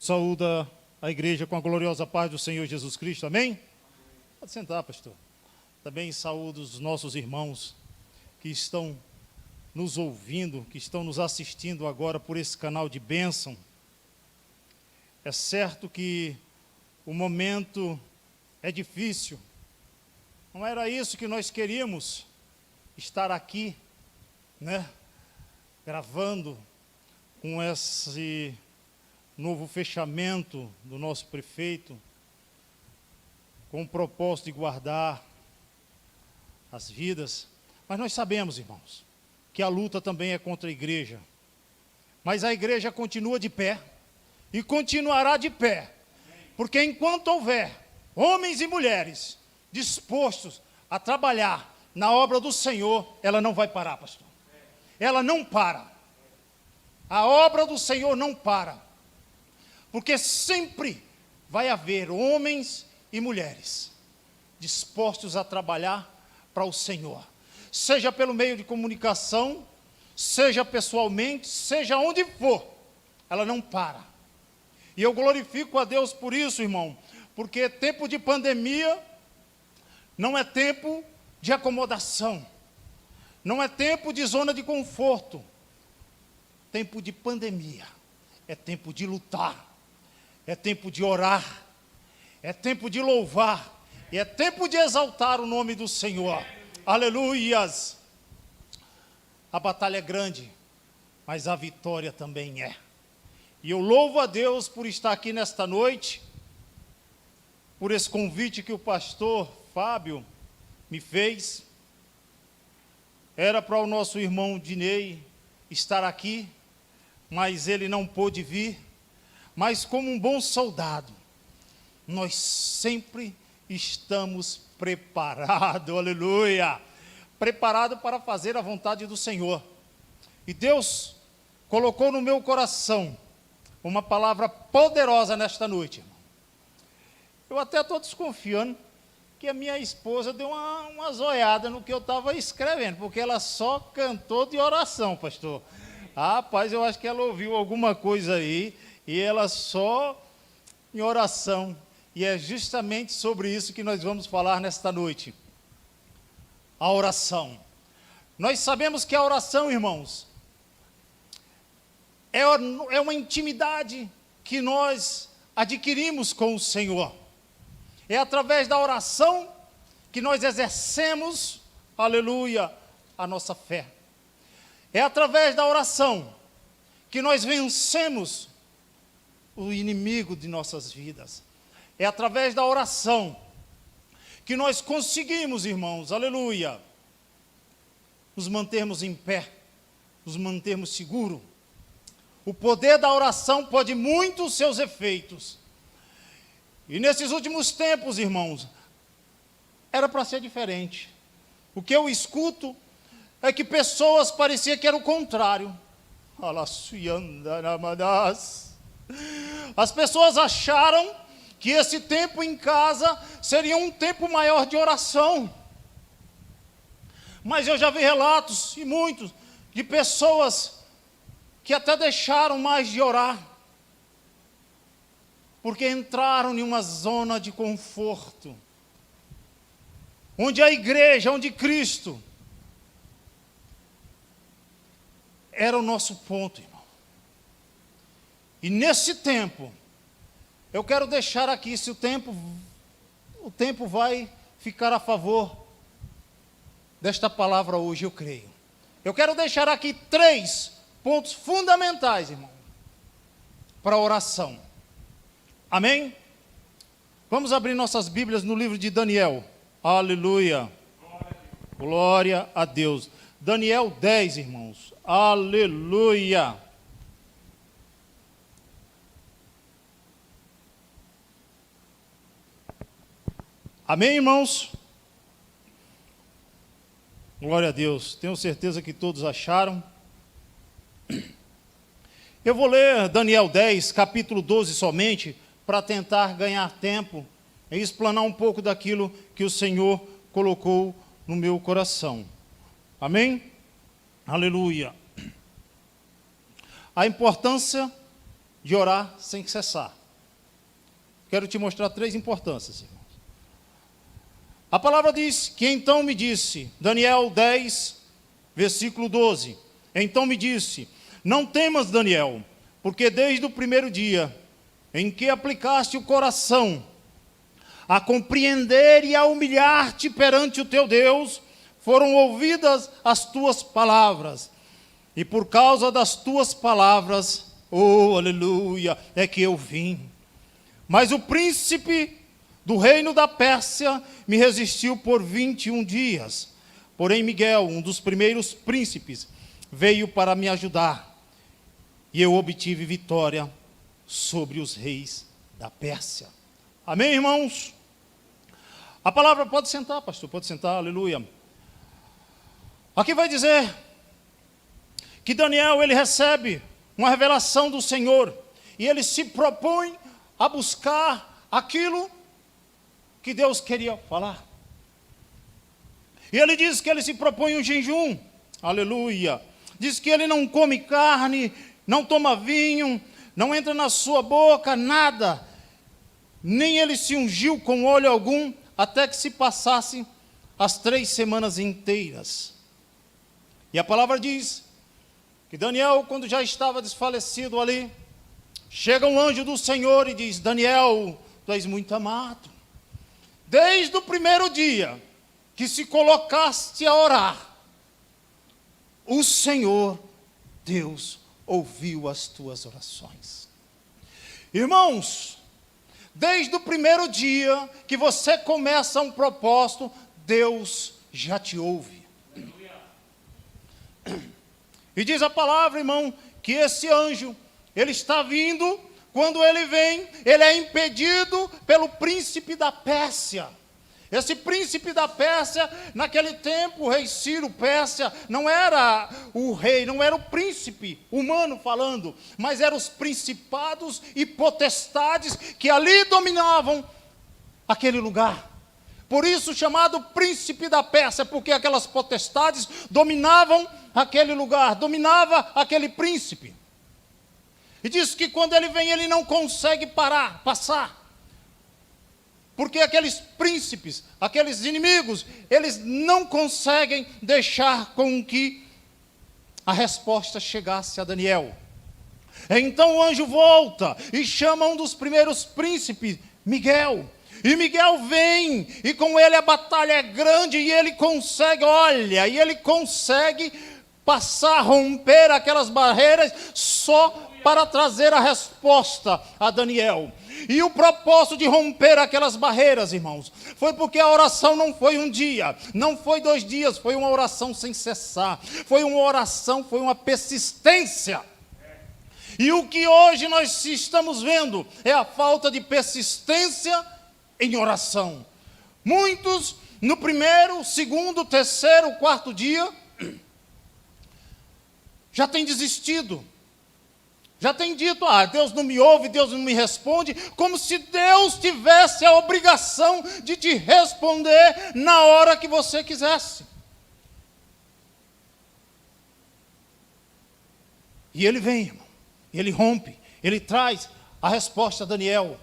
Saúda a igreja com a gloriosa paz do Senhor Jesus Cristo, amém? Pode sentar, pastor. Também saúdo os nossos irmãos que estão nos ouvindo, que estão nos assistindo agora por esse canal de bênção. É certo que o momento é difícil. Não era isso que nós queríamos, estar aqui, né? Gravando com esse novo fechamento do nosso prefeito, com o propósito de guardar as vidas. Mas nós sabemos, irmãos, que a luta também é contra a igreja. Mas a igreja continua de pé e continuará de pé, porque enquanto houver homens e mulheres dispostos a trabalhar na obra do Senhor, ela não vai parar, pastor. Ela não para. A obra do Senhor não para. Porque sempre vai haver homens e mulheres dispostos a trabalhar para o Senhor. Seja pelo meio de comunicação, seja pessoalmente, seja onde for, ela não para. E eu glorifico a Deus por isso, irmão, porque tempo de pandemia não é tempo de acomodação, não é tempo de zona de conforto. Tempo de pandemia é tempo de lutar, é tempo de orar, é tempo de louvar, e é tempo de exaltar o nome do Senhor. Aleluias! A batalha é grande, mas a vitória também é. E eu louvo a Deus por estar aqui nesta noite, por esse convite que o pastor Fábio me fez. Era para o nosso irmão Dinei estar aqui, mas ele não pôde vir. Mas como um bom soldado, nós sempre estamos preparados, aleluia, preparados para fazer a vontade do Senhor. E Deus colocou no meu coração uma palavra poderosa nesta noite, irmão. Eu até estou desconfiando que a minha esposa deu uma zoiada no que eu estava escrevendo, porque ela só cantou de oração, pastor. Rapaz, eu acho que ela ouviu alguma coisa aí, e ela só em oração. E é justamente sobre isso que nós vamos falar nesta noite. A oração. Nós sabemos que a oração, irmãos, é uma intimidade que nós adquirimos com o Senhor. É através da oração que nós exercemos, aleluia, a nossa fé. É através da oração que nós vencemos o inimigo de nossas vidas. É através da oração que nós conseguimos, irmãos, aleluia, nos mantermos em pé, nos mantermos seguros. O poder da oração pode muito os seus efeitos. E nesses últimos tempos, irmãos, era para ser diferente. O que eu escuto é que pessoas pareciam que era o contrário. As pessoas acharam que esse tempo em casa seria um tempo maior de oração. Mas eu já vi relatos, e muitos, de pessoas que até deixaram mais de orar, porque entraram em uma zona de conforto, onde a igreja, onde Cristo era o nosso ponto, irmão. E nesse tempo, eu quero deixar aqui, se o tempo vai ficar a favor desta palavra hoje, eu creio. Eu quero deixar aqui 3 pontos fundamentais, irmão, para a oração. Amém? Vamos abrir nossas Bíblias no livro de Daniel. Aleluia. Glória a Deus. Daniel 10, irmãos. Aleluia. Amém, irmãos? Glória a Deus. Tenho certeza que todos acharam. Eu vou ler Daniel 10, capítulo 12 somente, para tentar ganhar tempo e explanar um pouco daquilo que o Senhor colocou no meu coração. Amém? Aleluia. A importância de orar sem cessar. Quero te mostrar 3 importâncias, irmãos. A palavra diz que então me disse, Daniel 10, versículo 12. Então me disse, não temas, Daniel, porque desde o primeiro dia em que aplicaste o coração a compreender e a humilhar-te perante o teu Deus, foram ouvidas as tuas palavras. E por causa das tuas palavras, oh, aleluia, é que eu vim. Mas o príncipe do reino da Pérsia me resistiu por 21 dias. Porém, Miguel, um dos primeiros príncipes, veio para me ajudar. E eu obtive vitória sobre os reis da Pérsia. Amém, irmãos? A palavra, pode sentar, pastor, pode sentar, aleluia. Aqui vai dizer que Daniel, ele recebe uma revelação do Senhor. E ele se propõe a buscar aquilo que Deus queria falar. E ele diz que ele se propõe um jejum, aleluia. Diz que ele não come carne, não toma vinho, não entra na sua boca nada, nem ele se ungiu com óleo algum, até que se passassem as 3 semanas inteiras. E a palavra diz que Daniel, quando já estava desfalecido ali, chega um anjo do Senhor e diz, Daniel, tu és muito amado. Desde o primeiro dia que se colocaste a orar, o Senhor, Deus, ouviu as tuas orações. Irmãos, desde o primeiro dia que você começa um propósito, Deus já te ouve. E diz a palavra, irmão, que esse anjo, ele está vindo, quando ele vem, ele é impedido pelo príncipe da Pérsia. Esse príncipe da Pérsia, naquele tempo, o rei Ciro Pérsia, não era o rei, não era o príncipe humano falando, mas eram os principados e potestades que ali dominavam aquele lugar. Por isso chamado príncipe da Pérsia, porque aquelas potestades dominavam aquele lugar, dominava aquele príncipe. E diz que quando ele vem, ele não consegue passar. Porque aqueles príncipes, aqueles inimigos, eles não conseguem deixar com que a resposta chegasse a Daniel. Então o anjo volta e chama um dos primeiros príncipes, Miguel. E Miguel vem, e com ele a batalha é grande, e ele consegue, e ele consegue passar, romper aquelas barreiras, só para trazer a resposta a Daniel. E o propósito de romper aquelas barreiras, irmãos, foi porque a oração não foi um dia, não foi 2 dias, foi uma oração sem cessar, foi uma oração, foi uma persistência. E o que hoje nós estamos vendo é a falta de persistência em oração. Muitos, no 1º, 2º, 3º, 4º dia, já têm desistido. Já tem dito, Deus não me ouve, Deus não me responde, como se Deus tivesse a obrigação de te responder na hora que você quisesse. E ele vem, irmão, ele rompe, ele traz a resposta a Daniel.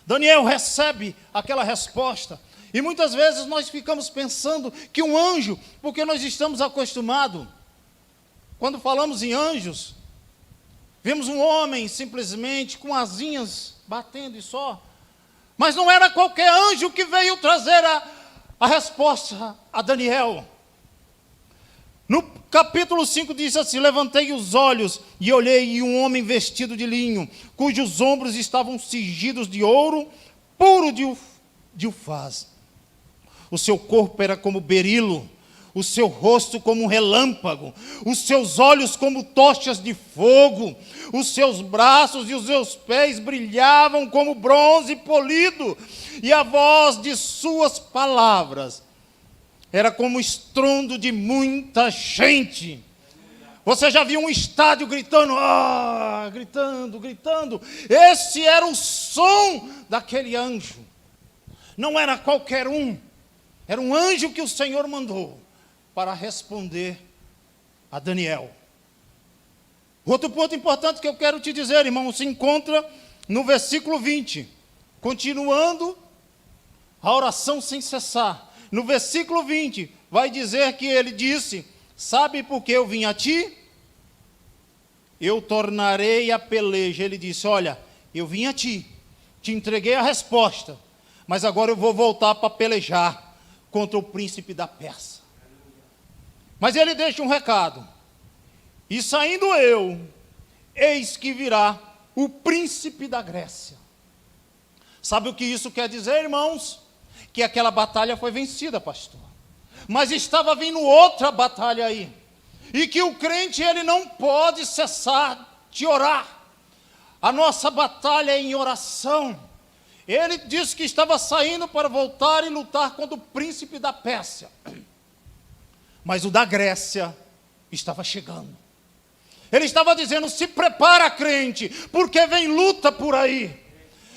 Daniel recebe aquela resposta. E muitas vezes nós ficamos pensando que um anjo, porque nós estamos acostumados, quando falamos em anjos, vemos um homem simplesmente com asinhas batendo e só. Mas não era qualquer anjo que veio trazer a resposta a Daniel. No capítulo 5 diz assim, levantei os olhos e olhei, e um homem vestido de linho, cujos ombros estavam cingidos de ouro puro de ufaz. O seu corpo era como berilo, o seu rosto como um relâmpago, os seus olhos como tochas de fogo, os seus braços e os seus pés brilhavam como bronze polido, e a voz de suas palavras era como o estrondo de muita gente. Você já viu um estádio gritando, gritando? Esse era o som daquele anjo. Não era qualquer um, era um anjo que o Senhor mandou para responder a Daniel. Outro ponto importante que eu quero te dizer, irmão, se encontra no versículo 20. Continuando a oração sem cessar. No versículo 20, vai dizer que ele disse: sabe por que eu vim a ti? Eu tornarei a peleja. Ele disse: olha, eu vim a ti, te entreguei a resposta, mas agora eu vou voltar para pelejar contra o príncipe da Pérsia. Mas ele deixa um recado: e saindo eu, eis que virá o príncipe da Grécia. Sabe o que isso quer dizer, irmãos? Que aquela batalha foi vencida, pastor. Mas estava vindo outra batalha aí. E que o crente, ele não pode cessar de orar. A nossa batalha é em oração. Ele disse que estava saindo para voltar e lutar contra o príncipe da Pérsia. Mas o da Grécia estava chegando. Ele estava dizendo: se prepara, crente, porque vem luta por aí.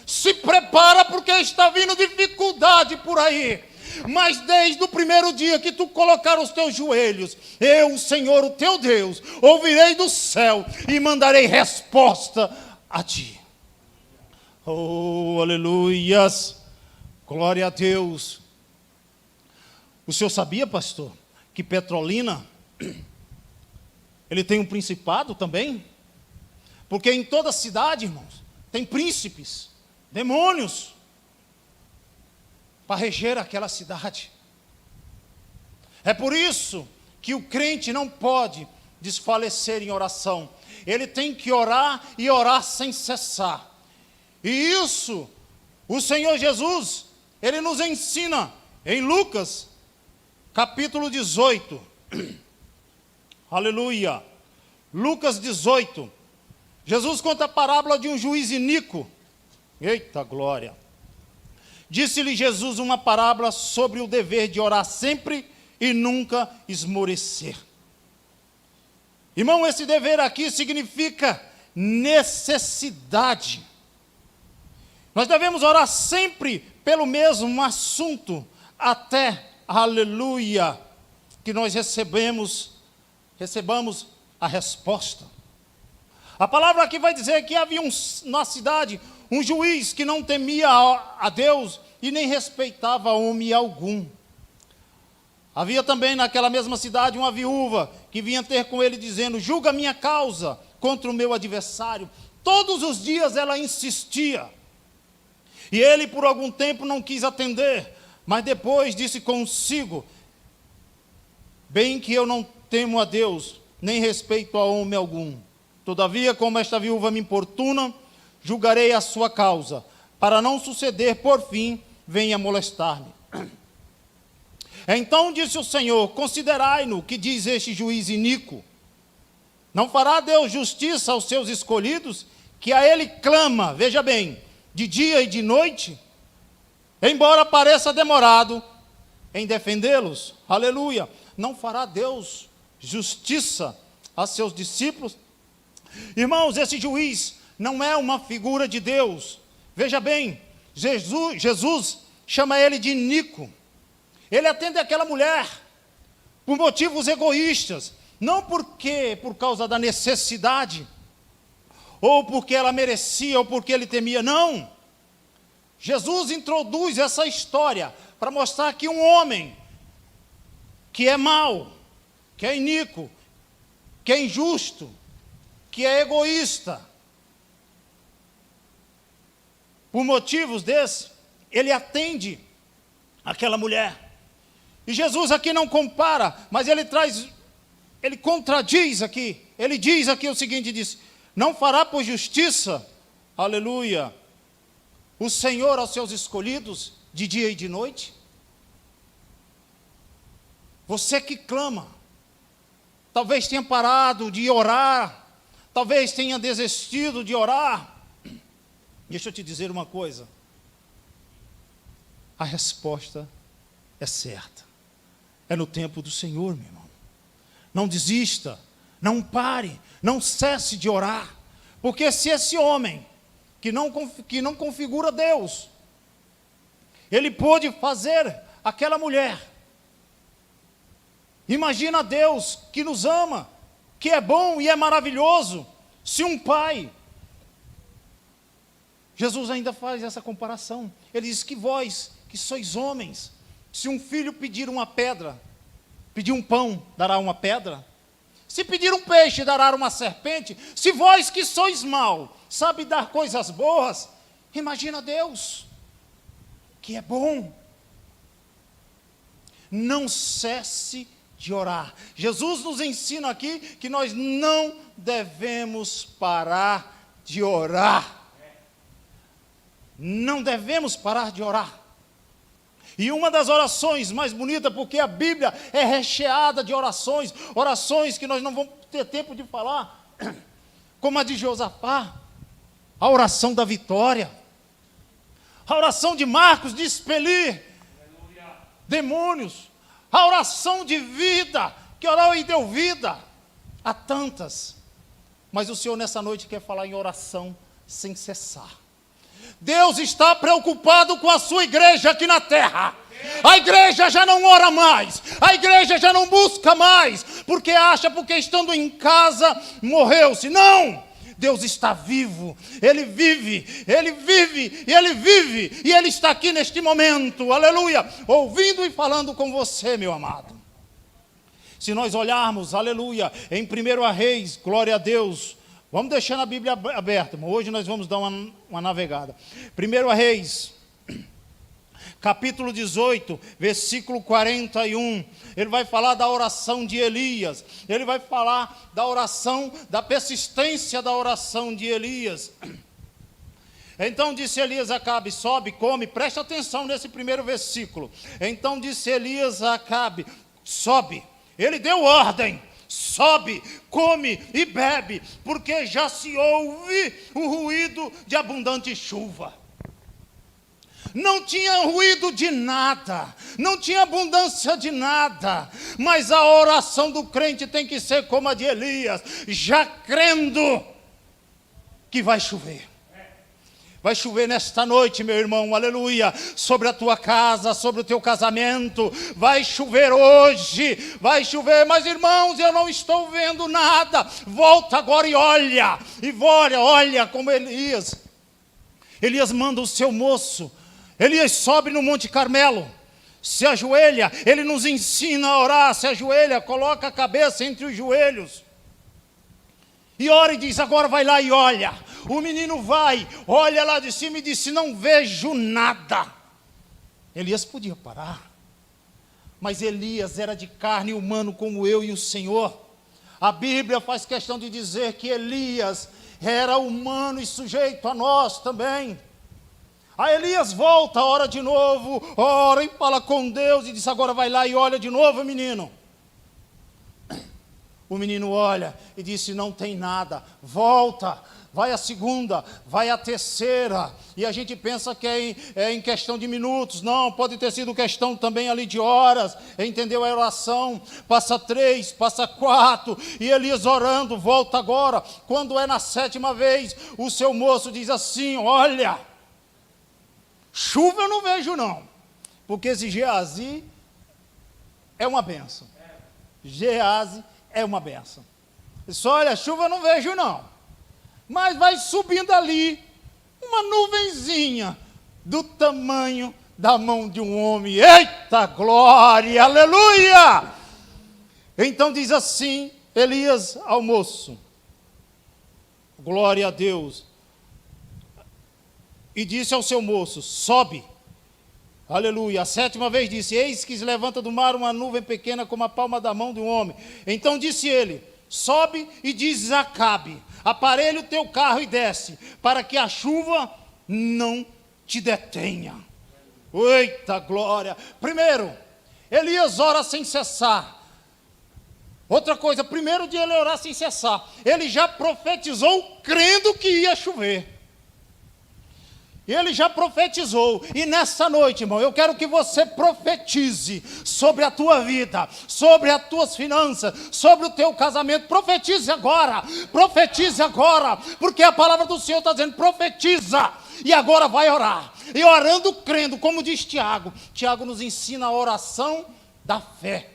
Se prepara, porque está vindo dificuldade por aí. Mas desde o primeiro dia que tu colocar os teus joelhos, eu, o Senhor, o teu Deus, ouvirei do céu e mandarei resposta a ti. Oh, aleluias, glória a Deus. O senhor sabia, pastor, que Petrolina, ele tem um principado também? Porque em toda cidade, irmãos, tem príncipes, demônios, para reger aquela cidade. É por isso que o crente não pode desfalecer em oração. Ele tem que orar e orar sem cessar. E isso, o Senhor Jesus, ele nos ensina em Lucas, capítulo 18. Aleluia. Lucas 18. Jesus conta a parábola de um juiz iníquo. Eita glória. Disse-lhe Jesus uma parábola sobre o dever de orar sempre e nunca esmorecer. Irmão, esse dever aqui significa necessidade. Nós devemos orar sempre pelo mesmo assunto, até, aleluia, que nós recebamos a resposta. A palavra aqui vai dizer que havia na cidade um juiz que não temia a Deus e nem respeitava homem algum. Havia também naquela mesma cidade uma viúva que vinha ter com ele dizendo: julga minha causa contra o meu adversário. Todos os dias ela insistia. E ele por algum tempo não quis atender, mas depois disse consigo: bem que eu não temo a Deus, nem respeito a homem algum. Todavia, como esta viúva me importuna, julgarei a sua causa, para não suceder, por fim, venha molestar-me. Então disse o Senhor: considerai-no, que diz este juiz iníquo. Não fará Deus justiça aos seus escolhidos, que a ele clama, veja bem, de dia e de noite? Embora pareça demorado em defendê-los, aleluia, não fará Deus justiça a seus discípulos? Irmãos, esse juiz não é uma figura de Deus. Veja bem, Jesus chama ele de iníquo. Ele atende aquela mulher por motivos egoístas, não por causa da necessidade, ou porque ela merecia, ou porque ele temia, não. Jesus introduz essa história para mostrar que um homem que é mau, que é iníquo, que é injusto, que é egoísta, por motivos desses, ele atende aquela mulher. E Jesus aqui não compara, mas ele contradiz aqui. Ele diz aqui o seguinte, diz: não fará por justiça, aleluia, o Senhor aos seus escolhidos de dia e de noite? Você que clama, talvez tenha parado de orar, talvez tenha desistido de orar. Deixa eu te dizer uma coisa. A resposta é certa. É no tempo do Senhor, meu irmão. Não desista, não pare, não cesse de orar. Porque se esse homem, que não configura Deus, ele pôde fazer aquela mulher, imagina Deus que nos ama, que é bom e é maravilhoso, Se um pai, Jesus ainda faz essa comparação. Ele diz que vós, que sois homens, se um filho pedir uma pedra, pedir um pão, dará uma pedra? Se pedir um peixe, dará uma serpente? Se vós que sois mau, sabe dar coisas boas, imagina Deus, que é bom. Não cesse de orar. Jesus nos ensina aqui que nós não devemos parar de orar. Não devemos parar de orar. E uma das orações mais bonitas, porque a Bíblia é recheada de orações, orações que nós não vamos ter tempo de falar, como a de Josafá, a oração da vitória, a oração de Marcos de expelir demônios, a oração de vida, que orou e deu vida a tantas. Mas o Senhor nessa noite quer falar em oração sem cessar. Deus está preocupado com a sua igreja aqui na terra. A igreja já não ora mais, a igreja já não busca mais, porque acha, porque estando em casa, morreu-se. Não! Deus está vivo, Ele vive, Ele vive, e Ele vive, e Ele está aqui neste momento, aleluia, ouvindo e falando com você, meu amado. Se nós olharmos, aleluia, em 1 Reis, glória a Deus, vamos deixar a Bíblia aberta, mas hoje nós vamos dar uma navegada. 1 Reis, capítulo 18, versículo 41, ele vai falar da oração de Elias, ele vai falar da oração, da persistência da oração de Elias. Então disse Elias a Acabe, sobe, come, preste atenção nesse primeiro versículo. Então disse Elias a Acabe, sobe, ele deu ordem, sobe, come e bebe, porque já se ouve o ruído de abundante chuva. Não tinha ruído de nada, não tinha abundância de nada, mas a oração do crente tem que ser como a de Elias, já crendo que vai chover. Vai chover nesta noite, meu irmão, aleluia, sobre a tua casa, sobre o teu casamento, vai chover hoje, vai chover, mas irmãos, eu não estou vendo nada, volta agora e olha como Elias manda o seu moço, Elias sobe no Monte Carmelo, se ajoelha, ele nos ensina a orar, se ajoelha, coloca a cabeça entre os joelhos, e ora e diz, agora vai lá e olha. O menino vai, olha lá de cima e disse, não vejo nada. Elias podia parar, mas Elias era de carne humano como eu e o Senhor. A Bíblia faz questão de dizer que Elias era humano e sujeito a nós também. Aí Elias volta, ora de novo, ora e fala com Deus e diz, agora vai lá e olha de novo, menino. O menino olha e disse, não tem nada, volta. Vai a segunda, vai a terceira, e a gente pensa que é em questão de minutos, não, pode ter sido questão também ali de horas, entendeu a oração, passa 3, passa 4, e Elias orando, volta agora, quando é na 7ª vez, o seu moço diz assim, olha, chuva eu não vejo não, porque esse Geazi é uma benção, Geazi é uma benção, disse, olha, chuva eu não vejo não, mas vai subindo ali uma nuvenzinha do tamanho da mão de um homem. Eita glória, aleluia! Então diz assim, Elias ao moço, glória a Deus, e disse ao seu moço, sobe, aleluia. A 7ª vez disse, eis que se levanta do mar uma nuvem pequena como a palma da mão de um homem. Então disse ele, sobe e diz a Acabe, aparelha o teu carro e desce, para que a chuva não te detenha. Eita glória! Primeiro, Elias ora sem cessar. Outra coisa, primeiro de ele orar sem cessar, ele já profetizou crendo que ia chover. Ele já profetizou, e nessa noite, irmão, eu quero que você profetize sobre a tua vida, sobre as tuas finanças, sobre o teu casamento. Profetize agora, porque a palavra do Senhor está dizendo, profetiza, e agora vai orar, e orando crendo, como diz Tiago. Tiago nos ensina a oração da fé,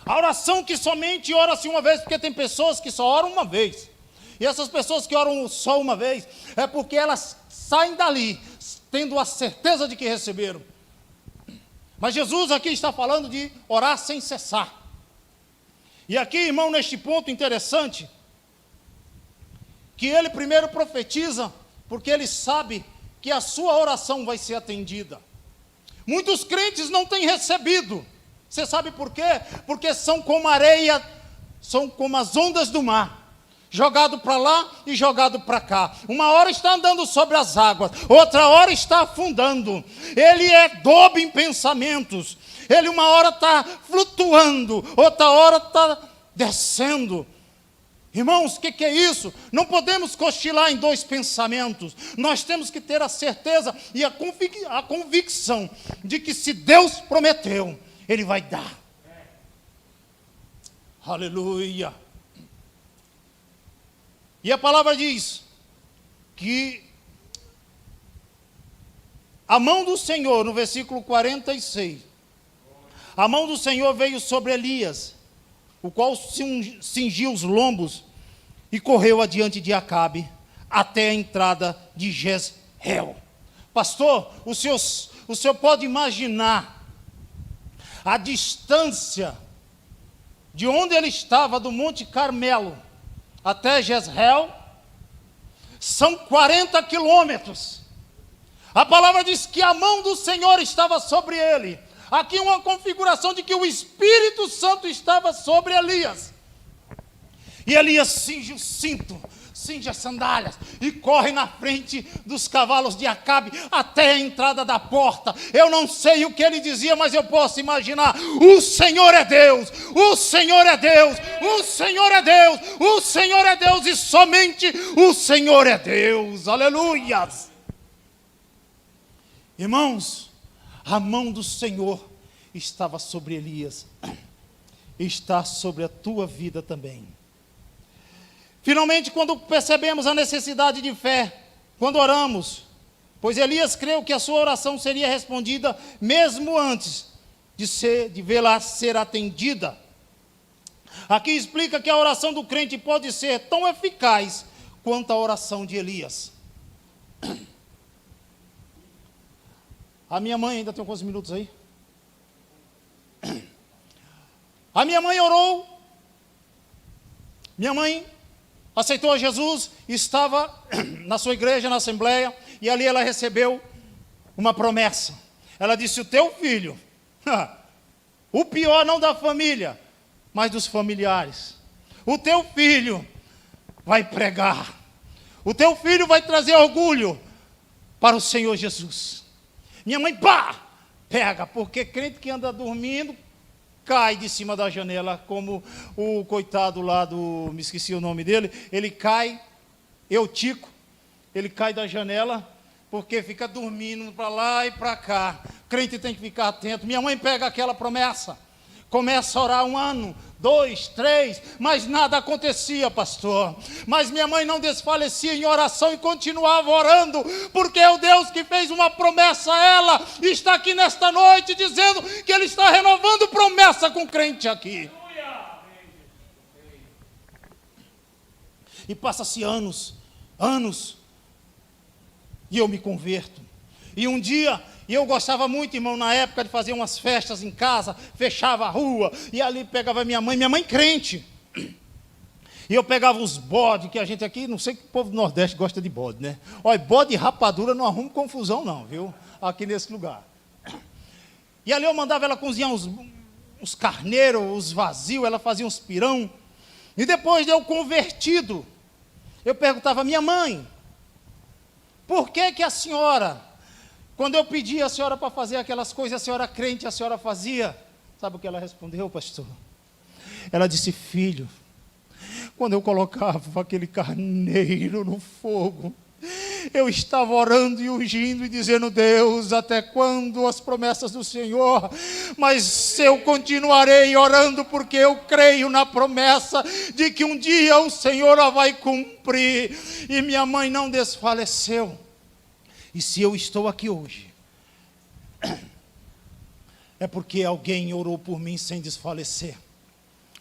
a oração que somente ora-se uma vez, porque tem pessoas que só oram uma vez. E essas pessoas que oram só uma vez, é porque elas saem dali, tendo a certeza de que receberam. Mas Jesus aqui está falando de orar sem cessar. E aqui, irmão, neste ponto interessante, que ele primeiro profetiza, porque ele sabe que a sua oração vai ser atendida. Muitos crentes não têm recebido. Você sabe por quê? Porque são como areia, são como as ondas do mar. Jogado para lá e jogado para cá. Uma hora está andando sobre as águas, outra hora está afundando. Ele é dobe em pensamentos. Ele uma hora está flutuando, outra hora está descendo. Irmãos, o que é isso? Não podemos cochilar em dois pensamentos. Nós temos que ter a certeza e a convicção de que se Deus prometeu, Ele vai dar. Aleluia. E a palavra diz que a mão do Senhor, no versículo 46, a mão do Senhor veio sobre Elias, o qual cingiu os lombos e correu adiante de Acabe até a entrada de Jezreel. Pastor, o senhor pode imaginar a distância de onde ele estava, do Monte Carmelo até Jezreel? São 40 quilômetros. A palavra diz que a mão do Senhor estava sobre ele. Aqui uma configuração de que o Espírito Santo estava sobre Elias. E Elias cinge o cinto, cinge as sandálias e corre na frente dos cavalos de Acabe até a entrada da porta. Eu não sei o que ele dizia, mas eu posso imaginar: o Senhor é Deus, o Senhor é Deus, o Senhor é Deus, o Senhor é Deus e somente o Senhor é Deus. Aleluias! Irmãos, a mão do Senhor estava sobre Elias, está sobre a tua vida também. Finalmente, quando percebemos a necessidade de fé, quando oramos, pois Elias creu que a sua oração seria respondida mesmo antes de vê-la ser atendida. Aqui explica que a oração do crente pode ser tão eficaz quanto a oração de Elias. A minha mãe, ainda tem quantos minutos aí? A minha mãe orou. Minha mãe aceitou a Jesus, estava na sua igreja, na assembleia, e ali ela recebeu uma promessa. Ela disse: o teu filho, o pior não da família, mas dos familiares, o teu filho vai pregar, o teu filho vai trazer orgulho para o Senhor Jesus. Minha mãe, pega, porque crente que anda dormindo, cai de cima da janela, como o coitado lá me esqueci o nome dele, ele cai, Eutico, ele cai da janela, porque fica dormindo para lá e para cá. Crente tem que ficar atento. Minha mãe pega aquela promessa, começa a orar 1 ano, 2, 3, mas nada acontecia, pastor. Mas minha mãe não desfalecia em oração e continuava orando, porque é o Deus que fez uma promessa a ela, está aqui nesta noite dizendo que Ele está renovando promessa com o crente aqui. E passa-se anos, e eu me converto. E um dia, e eu gostava muito, irmão, na época de fazer umas festas em casa, fechava a rua, e ali pegava minha mãe crente. E eu pegava uns bodes, que a gente aqui, não sei que o povo do Nordeste gosta de bode, né? Olha, bode e rapadura não arruma confusão não, viu? Aqui nesse lugar. E ali eu mandava ela cozinhar uns carneiros, os vazios, ela fazia uns pirão. E depois de eu convertido, eu perguntava: minha mãe, por que a senhora, quando eu pedia a senhora para fazer aquelas coisas, a senhora crente, a senhora fazia? Sabe o que ela respondeu, pastor? Ela disse: filho, quando eu colocava aquele carneiro no fogo, eu estava orando e ungindo e dizendo: Deus, até quando as promessas do Senhor? Mas eu continuarei orando, porque eu creio na promessa de que um dia o Senhor a vai cumprir. E minha mãe não desfaleceu. E se eu estou aqui hoje, é porque alguém orou por mim sem desfalecer.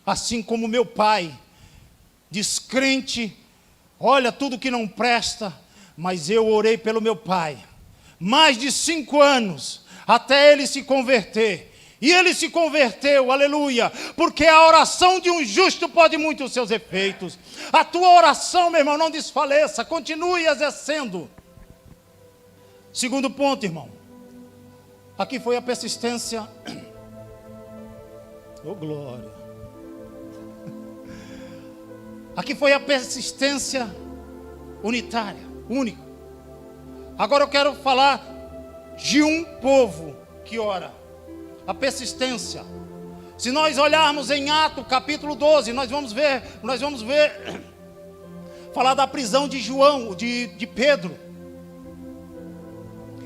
Assim como meu pai, descrente, olha tudo que não presta, mas eu orei pelo meu pai, mais de 5 anos, até ele se converter. E ele se converteu, aleluia, porque a oração de um justo pode muito os seus efeitos. A tua oração, meu irmão, não desfaleça, continue exercendo. Segundo ponto, irmão, aqui foi a persistência. Oh, glória. Aqui foi a persistência unitária, única. Agora eu quero falar de um povo que ora. A persistência. Se nós olharmos em Atos capítulo 12, nós vamos ver falar da prisão de João, de Pedro.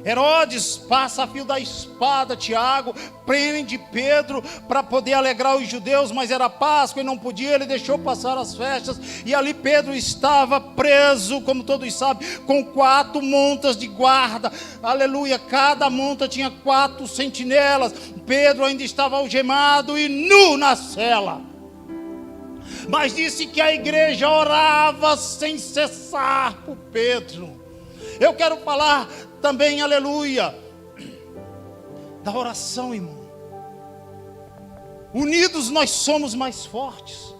Herodes passa a fio da espada Tiago, prende Pedro para poder alegrar os judeus, mas era Páscoa e não podia, ele deixou passar as festas, e ali Pedro estava preso, como todos sabem, com 4 montas de guarda, aleluia, cada monta tinha 4 sentinelas, Pedro ainda estava algemado e nu na cela, mas disse que a igreja orava sem cessar por Pedro. Eu quero falar também, aleluia, da oração, irmão. Unidos nós somos mais fortes.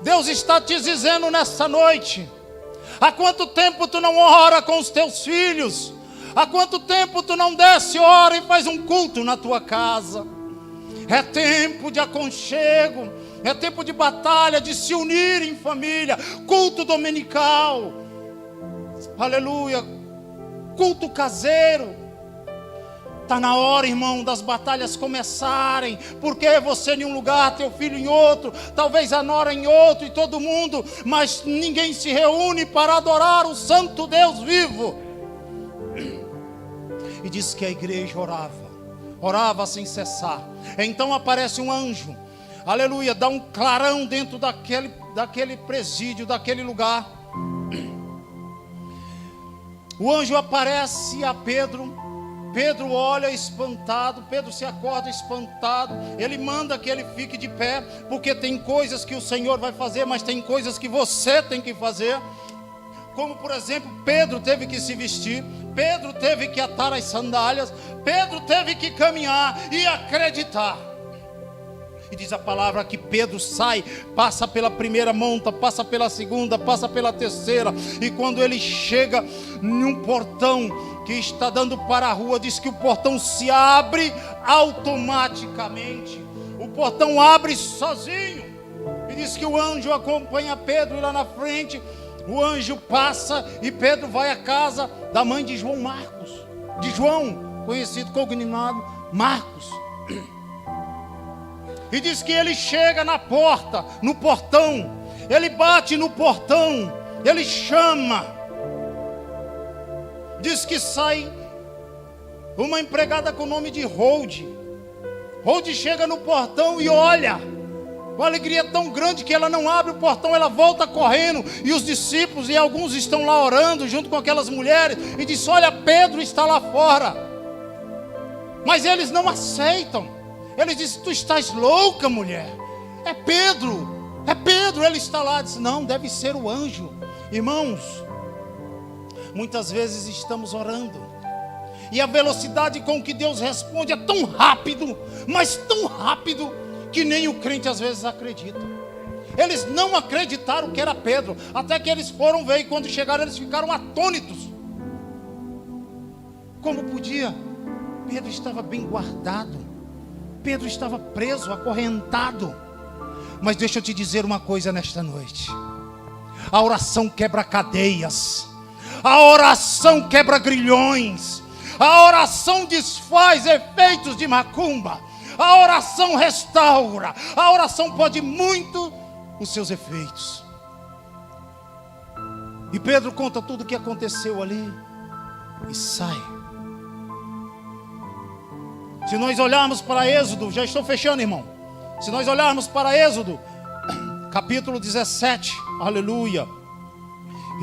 Deus está te dizendo nessa noite: há quanto tempo tu não ora com os teus filhos? Há quanto tempo tu não desce, ora e faz um culto na tua casa? É tempo de aconchego, é tempo de batalha, de se unir em família, culto dominical, aleluia, culto caseiro. Está na hora, irmão, das batalhas começarem. Porque você em um lugar, teu filho em outro, talvez a nora em outro e todo mundo, mas ninguém se reúne para adorar o santo Deus vivo. E diz que a igreja orava sem cessar. Então aparece um anjo, aleluia, dá um clarão dentro daquele presídio, daquele lugar. O anjo aparece a Pedro, Pedro olha espantado, Pedro se acorda espantado, ele manda que ele fique de pé, porque tem coisas que o Senhor vai fazer, mas tem coisas que você tem que fazer, como por exemplo, Pedro teve que se vestir, Pedro teve que atar as sandálias, Pedro teve que caminhar e acreditar. E diz a palavra que Pedro sai, passa pela primeira monta, passa pela segunda, passa pela terceira. E quando ele chega num portão que está dando para a rua, diz que o portão se abre automaticamente. O portão abre sozinho. E diz que o anjo acompanha Pedro e lá na frente o anjo passa e Pedro vai à casa da mãe de João Marcos. De João, conhecido cognominado Marcos. E diz que ele chega na porta, no portão, ele bate no portão, ele chama. Diz que sai uma empregada com o nome de Rode. Rode chega no portão e olha, com alegria tão grande que ela não abre o portão, ela volta correndo. E os discípulos e alguns estão lá orando junto com aquelas mulheres. E diz: olha, Pedro está lá fora. Mas eles não aceitam. Ele disse: tu estás louca, mulher. É Pedro, ele está lá. Disse: não, deve ser o anjo. Irmãos, muitas vezes estamos orando, e a velocidade com que Deus responde é tão rápido, mas tão rápido, que nem o crente às vezes acredita. Eles não acreditaram que era Pedro, até que eles foram ver, e quando chegaram eles ficaram atônitos. Como podia? Pedro estava bem guardado, Pedro estava preso, acorrentado. Mas deixa eu te dizer uma coisa nesta noite: a oração quebra cadeias, a oração quebra grilhões, a oração desfaz efeitos de macumba, a oração restaura, a oração pode muito os seus efeitos. E Pedro conta tudo o que aconteceu ali e sai. Se nós olharmos para Êxodo, já estou fechando, irmão. Se nós olharmos para Êxodo, capítulo 17, aleluia.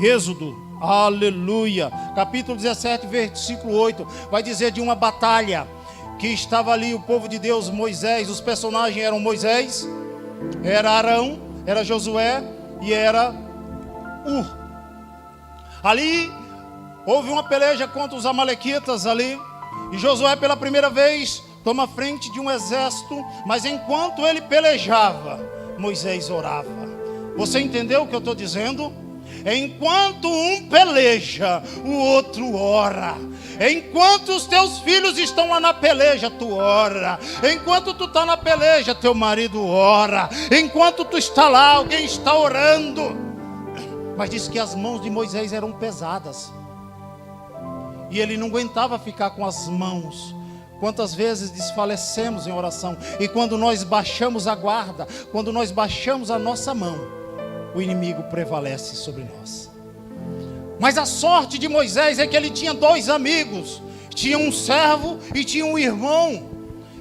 Êxodo, aleluia. Capítulo 17, versículo 8, vai dizer de uma batalha que estava ali o povo de Deus, Moisés. Os personagens eram Moisés, era Arão, era Josué e era Ali houve uma peleja contra os amalequitas ali, e Josué pela primeira vez toma frente de um exército, mas enquanto ele pelejava, Moisés orava. Você entendeu o que eu estou dizendo? Enquanto um peleja, o outro ora. Enquanto os teus filhos estão lá na peleja, tu ora. Enquanto tu está na peleja, teu marido ora. Enquanto tu está lá, alguém está orando. Mas diz que as mãos de Moisés eram pesadas, e ele não aguentava ficar com as mãos. Quantas vezes desfalecemos em oração, e quando nós baixamos a guarda, quando nós baixamos a nossa mão, o inimigo prevalece sobre nós. Mas a sorte de Moisés é que ele tinha 2 amigos. Tinha um servo e tinha um irmão.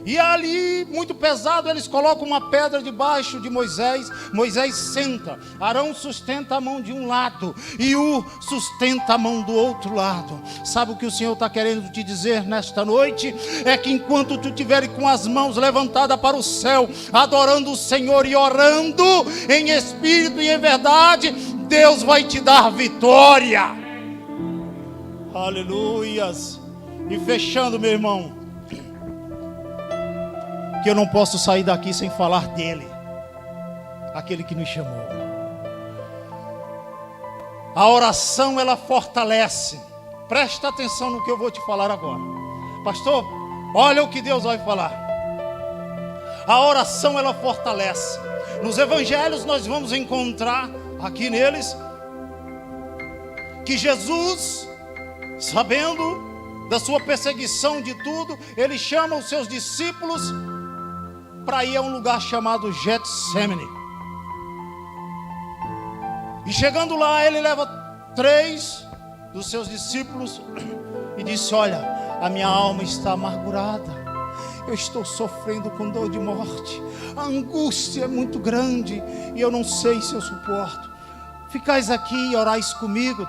E ali, muito pesado, eles colocam uma pedra debaixo de Moisés. Moisés senta. Arão sustenta a mão de um lado e o sustenta a mão do outro lado. Sabe o que o Senhor está querendo te dizer nesta noite? É que enquanto tu estiver com as mãos levantadas para o céu, adorando o Senhor e orando em espírito e em verdade, Deus vai te dar vitória. Aleluias. E fechando, meu irmão, que eu não posso sair daqui sem falar dele, aquele que nos chamou. A oração, ela fortalece. Presta atenção no que eu vou te falar agora. Pastor, olha o que Deus vai falar. A oração, ela fortalece. Nos evangelhos nós vamos encontrar, aqui neles, que Jesus, sabendo da sua perseguição de tudo, ele chama os seus discípulos para ir a um lugar chamado Getsemane. E chegando lá, ele leva 3 dos seus discípulos e disse: olha, a minha alma está amargurada, eu estou sofrendo com dor de morte, a angústia é muito grande e eu não sei se eu suporto. Ficais aqui e orais comigo.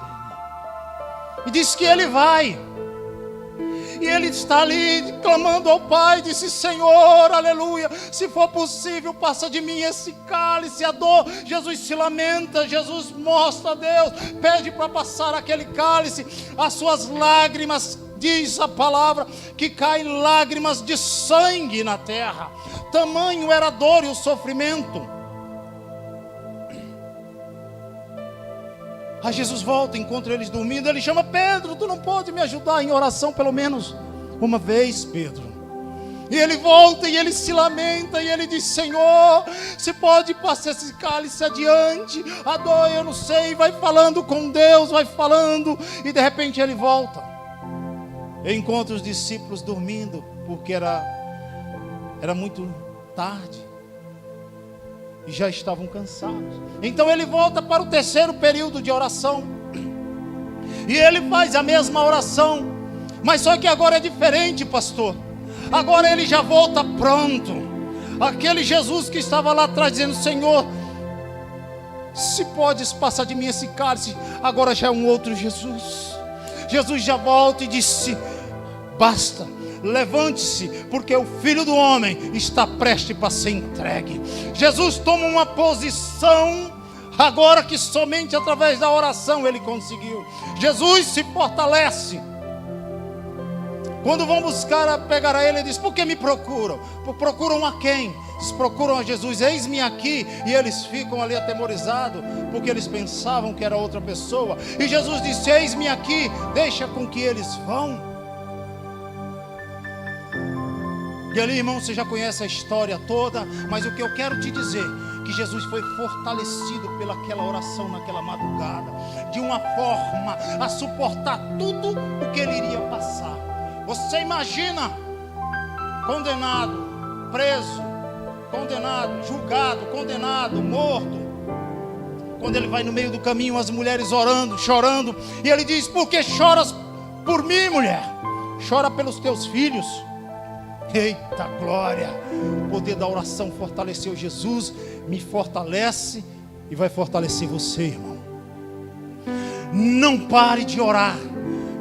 E disse que ele vai. E ele está ali clamando ao Pai, disse: Senhor, aleluia, se for possível, passa de mim esse cálice, a dor. Jesus se lamenta, Jesus mostra a Deus, pede para passar aquele cálice. As suas lágrimas, diz a palavra, que caem lágrimas de sangue na terra. Tamanho era a dor e o sofrimento. Aí Jesus volta, encontra eles dormindo. Ele chama: Pedro, tu não pode me ajudar em oração pelo menos uma vez, Pedro? E ele volta e ele se lamenta e ele diz: Senhor, se pode passar esse cálice adiante, a dor eu não sei. Vai falando com Deus, vai falando. E de repente ele volta e encontra os discípulos dormindo, porque era muito tarde e já estavam cansados. Então ele volta para o 3º período de oração, e ele faz a mesma oração, mas só que agora é diferente, pastor. Agora ele já volta pronto. Aquele Jesus que estava lá atrás dizendo: Senhor, se podes passar de mim esse cálice, agora já é um outro Jesus. Jesus já volta e disse: basta, levante-se, porque o Filho do Homem está prestes para ser entregue. Jesus toma uma posição agora que somente através da oração ele conseguiu. Jesus se fortalece. Quando vão pegar a ele, ele diz: por que me procuram? Procuram a quem? Eles procuram a Jesus: eis-me aqui. E eles ficam ali atemorizados, porque eles pensavam que era outra pessoa. E Jesus disse: eis-me aqui, deixa com que eles vão. E ali, irmão, você já conhece a história toda, mas o que eu quero te dizer, que Jesus foi fortalecido pelaquela oração naquela madrugada, de uma forma a suportar tudo o que ele iria passar. Você imagina, condenado, preso, condenado, julgado, condenado, morto. Quando ele vai no meio do caminho, as mulheres orando, chorando, e ele diz: por que choras por mim, mulher? Chora pelos teus filhos. Eita glória! O poder da oração fortaleceu Jesus, me fortalece e vai fortalecer você, irmão. Não pare de orar.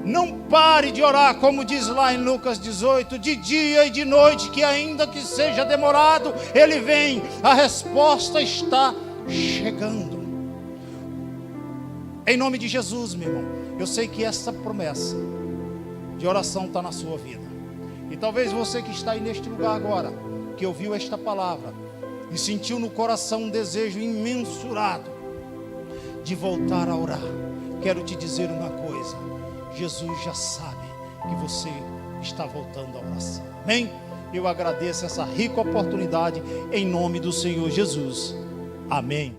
Não pare de orar, como diz lá em Lucas 18, de dia e de noite, que ainda que seja demorado, ele vem. A resposta está chegando. Em nome de Jesus, meu irmão, eu sei que essa promessa de oração está na sua vida. E talvez você que está aí neste lugar agora, que ouviu esta palavra e sentiu no coração um desejo imensurado de voltar a orar, quero te dizer uma coisa: Jesus já sabe que você está voltando à oração. Amém? Eu agradeço essa rica oportunidade em nome do Senhor Jesus. Amém.